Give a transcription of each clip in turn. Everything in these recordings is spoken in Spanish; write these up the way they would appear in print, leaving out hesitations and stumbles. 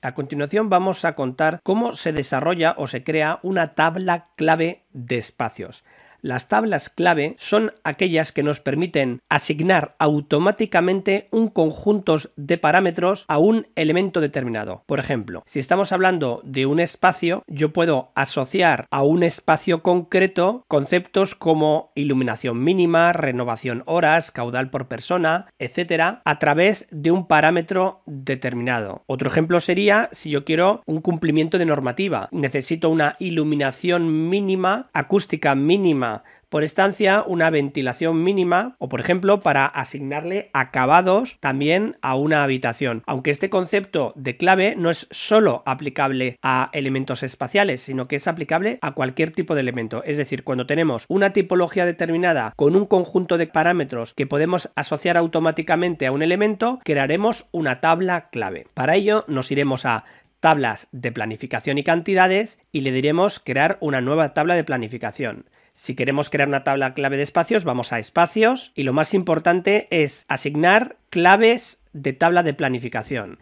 A continuación vamos a contar cómo se desarrolla o se crea una tabla clave de espacios. Las tablas clave son aquellas que nos permiten asignar automáticamente un conjunto de parámetros a un elemento determinado. Por ejemplo, si estamos hablando de un espacio, yo puedo asociar a un espacio concreto conceptos como iluminación mínima, renovación horas, caudal por persona, etcétera, a través de un parámetro determinado. Otro ejemplo sería si yo quiero un cumplimiento de normativa. Necesito una iluminación mínima, acústica mínima por estancia, una ventilación mínima o, por ejemplo, para asignarle acabados también a una habitación. Aunque este concepto de clave no es solo aplicable a elementos espaciales, sino que es aplicable a cualquier tipo de elemento. Es decir, cuando tenemos una tipología determinada con un conjunto de parámetros que podemos asociar automáticamente a un elemento, crearemos una tabla clave. Para ello nos iremos a tablas de planificación y cantidades y le diremos crear una nueva tabla de planificación. Si queremos crear una tabla clave de espacios, vamos a espacios y lo más importante es asignar claves de tabla de planificación.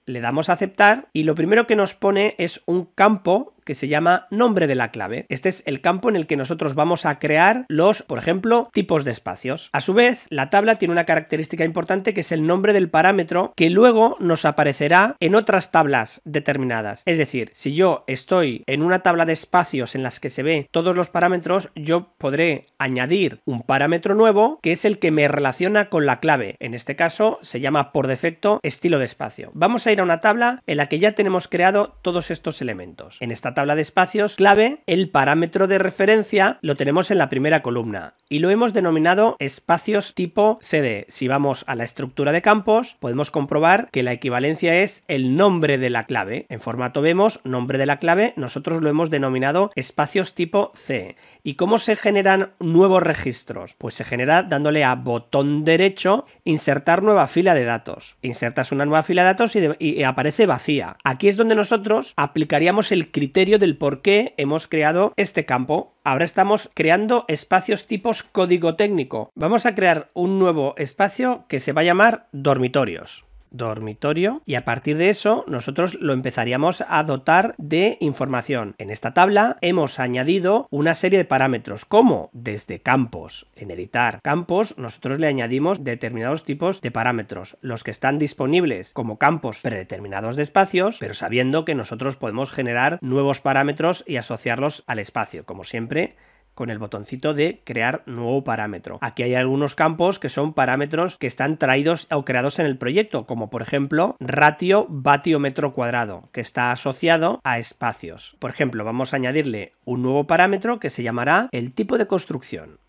Le damos a aceptar y lo primero que nos pone es un campo que se llama nombre de la clave. Este es el campo en el que nosotros vamos a crear los, por ejemplo, tipos de espacios. A su vez, la tabla tiene una característica importante que es el nombre del parámetro que luego nos aparecerá en otras tablas determinadas. Es decir, si yo estoy en una tabla de espacios en las que se ve todos los parámetros, yo podré añadir un parámetro nuevo que es el que me relaciona con la clave. En este caso se llama por defecto estilo de espacio. Vamos a ir a una tabla en la que ya tenemos creado todos estos elementos. En esta tabla de espacios clave, el parámetro de referencia lo tenemos en la primera columna y lo hemos denominado espacios tipo CD. Si vamos a la estructura de campos, podemos comprobar que la equivalencia es el nombre de la clave. En formato vemos nombre de la clave, nosotros lo hemos denominado espacios tipo C. ¿Y cómo se generan nuevos registros? Pues se genera dándole a botón derecho, insertar nueva fila de datos. Insertas una nueva fila de datos y aparece vacía. Aquí es donde nosotros aplicaríamos el criterio del por qué hemos creado este campo. Ahora estamos creando espacios tipos código técnico. Vamos a crear un nuevo espacio que se va a llamar dormitorios. Dormitorio, y a partir de eso nosotros lo empezaríamos a dotar de información. En esta tabla hemos añadido una serie de parámetros como desde campos. En editar campos nosotros le añadimos determinados tipos de parámetros, los que están disponibles como campos predeterminados de espacios, pero sabiendo que nosotros podemos generar nuevos parámetros y asociarlos al espacio, como siempre con el botoncito de crear nuevo parámetro. Aquí hay algunos campos que son parámetros que están traídos o creados en el proyecto, como por ejemplo ratio vatio metro cuadrado, que está asociado a espacios. Por ejemplo, vamos a añadirle un nuevo parámetro que se llamará el tipo de construcción.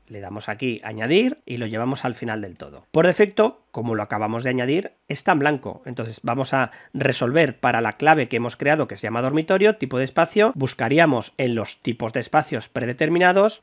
Le damos aquí añadir y lo llevamos al final del todo. Por defecto, como lo acabamos de añadir, está en blanco. Entonces vamos a resolver para la clave que hemos creado que se llama dormitorio, tipo de espacio, buscaríamos en los tipos de espacios predeterminados,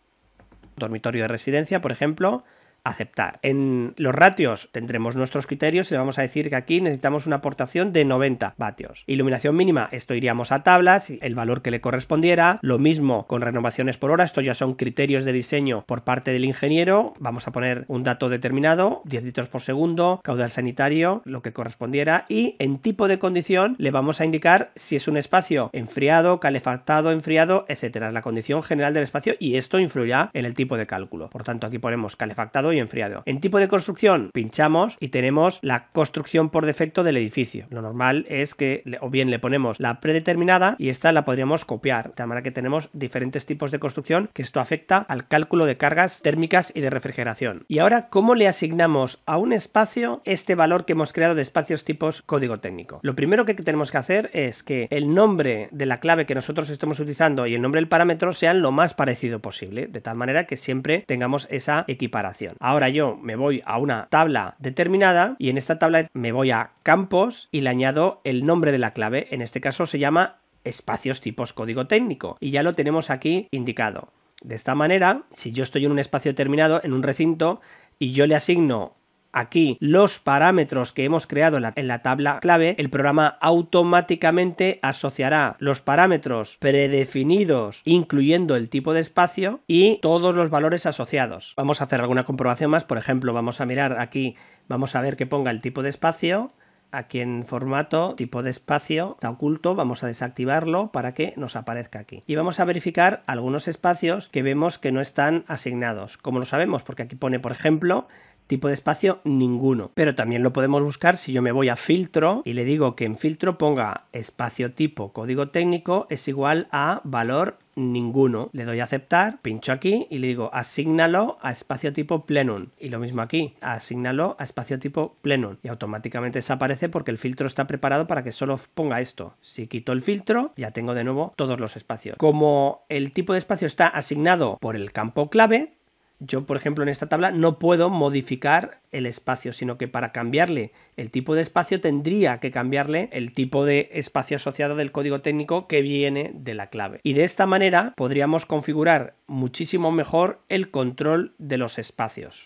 dormitorio de residencia, por ejemplo, aceptar. En los ratios tendremos nuestros criterios y le vamos a decir que aquí necesitamos una aportación de 90 vatios. Iluminación mínima, esto iríamos a tablas, el valor que le correspondiera. Lo mismo con renovaciones por hora, esto ya son criterios de diseño por parte del ingeniero. Vamos a poner un dato determinado, 10 litros por segundo, caudal sanitario, lo que correspondiera, y en tipo de condición le vamos a indicar si es un espacio enfriado, calefactado, enfriado, etcétera. Es la condición general del espacio y esto influirá en el tipo de cálculo. Por tanto, aquí ponemos calefactado y enfriado. En tipo de construcción pinchamos y tenemos la construcción por defecto del edificio. Lo normal es que o bien le ponemos la predeterminada y esta la podríamos copiar, de tal manera que tenemos diferentes tipos de construcción, que esto afecta al cálculo de cargas térmicas y de refrigeración. Y ahora, ¿cómo le asignamos a un espacio este valor que hemos creado de espacios tipos código técnico? Lo primero que tenemos que hacer es que el nombre de la clave que nosotros estemos utilizando y el nombre del parámetro sean lo más parecido posible, de tal manera que siempre tengamos esa equiparación. Ahora yo me voy a una tabla determinada y en esta tabla me voy a campos y le añado el nombre de la clave. En este caso se llama espacios tipos código técnico y ya lo tenemos aquí indicado. De esta manera, si yo estoy en un espacio determinado, en un recinto, y yo le asigno aquí los parámetros que hemos creado en la tabla clave, el programa automáticamente asociará los parámetros predefinidos, incluyendo el tipo de espacio y todos los valores asociados. Vamos a hacer alguna comprobación más. Por ejemplo, vamos a mirar aquí, vamos a ver que ponga el tipo de espacio. aquí en formato, tipo de espacio, está oculto, vamos a desactivarlo para que nos aparezca aquí. Y vamos a verificar algunos espacios que vemos que no están asignados. ¿Cómo lo sabemos? Porque aquí pone, por ejemplo, tipo de espacio ninguno, pero también lo podemos buscar si yo me voy a filtro y le digo que en filtro ponga espacio tipo código técnico es igual a valor ninguno. Le doy a aceptar, pincho aquí y le digo asígnalo a espacio tipo plenum, y lo mismo aquí, asígnalo a espacio tipo plenum, y automáticamente desaparece porque el filtro está preparado para que solo ponga esto. Si quito el filtro ya tengo de nuevo todos los espacios. Como el tipo de espacio está asignado por el campo clave, yo, por ejemplo, en esta tabla no puedo modificar el espacio, sino que para cambiarle el tipo de espacio tendría que cambiarle el tipo de espacio asociado del código técnico que viene de la clave. Y de esta manera podríamos configurar muchísimo mejor el control de los espacios.